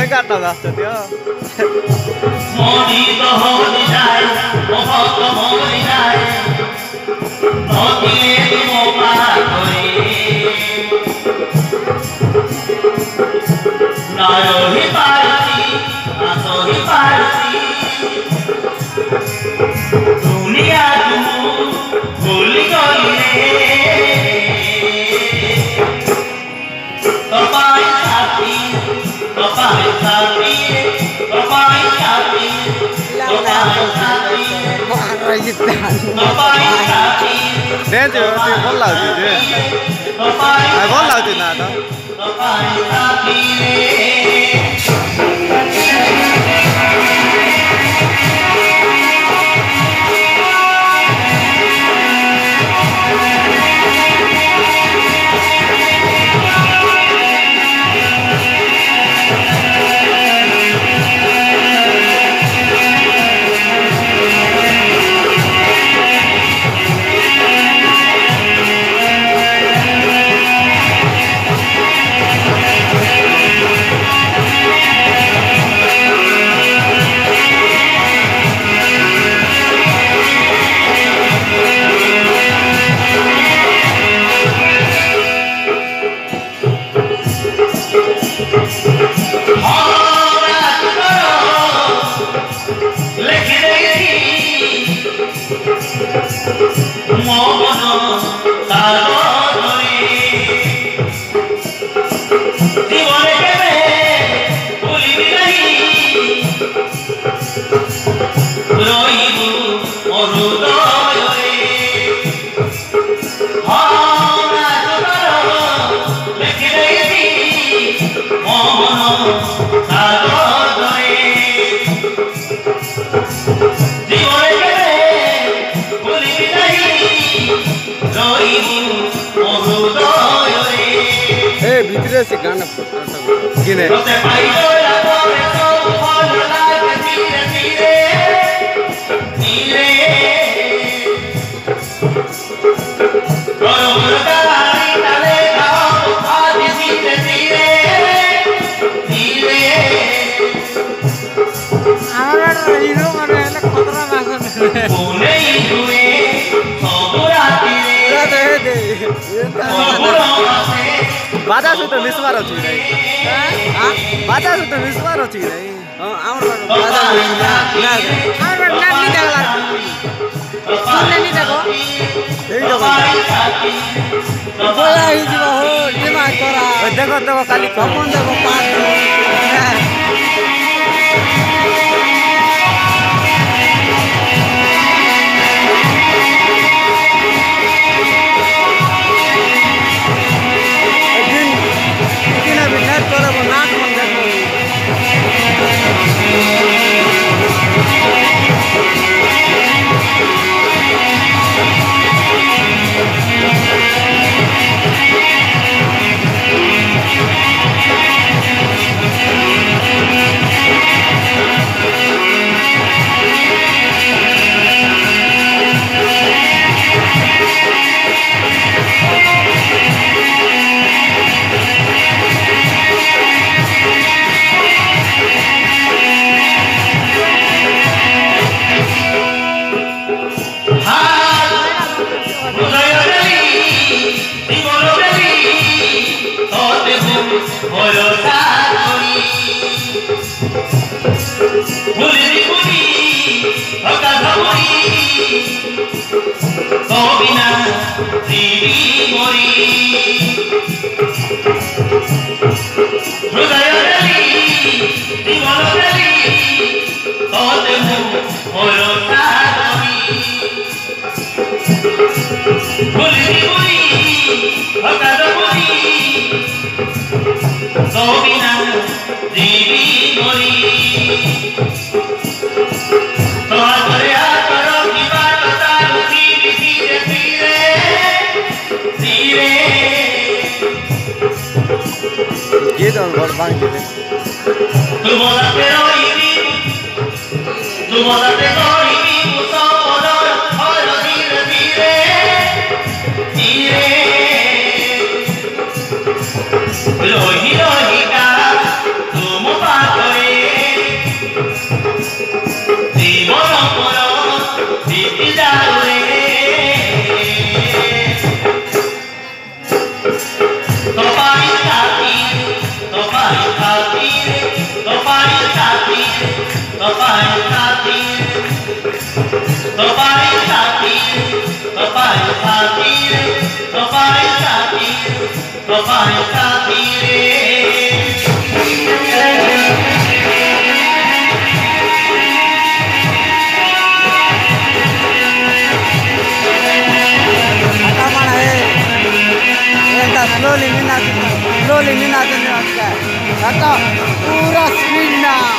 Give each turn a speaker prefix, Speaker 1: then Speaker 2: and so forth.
Speaker 1: Kami kata gasut ya.
Speaker 2: Modi to hodi jai, mohat to modi jai. Modi le tu par koi. Nayo hi parati, aso hi parati. Dunia tu boli goli le. Topai sapi, topai sapi, topai sapi, topai sapi, topai sapi.
Speaker 1: Deh je, tu bon lau je. Ai bon lau je na to.
Speaker 2: Topai sapi le.
Speaker 1: ভিতরে সে গান কিনে আমার hero মানে খতরা মাছ बाजा से तो मिसवार अछि रे हां बाजा से तो मिसवार अछि रे हां आउर बाजा ना आउर ना नी देखला सुनले नी देखो एई देखो बोला ही जीव हो निमा करा देखो देखो खाली कमन देखो पांच ये तो बहुत बांग दे तू बोला तेरा ही तू बोला तेरा ही मुसा बोला और धीरे धीरे धीरे रोही रोही का तुम बात
Speaker 2: तपाईं साथी तपाईं साथी तपाईं साथी तपाईं साथी तपाईं साथी
Speaker 1: slowly minat, atau pura spin na.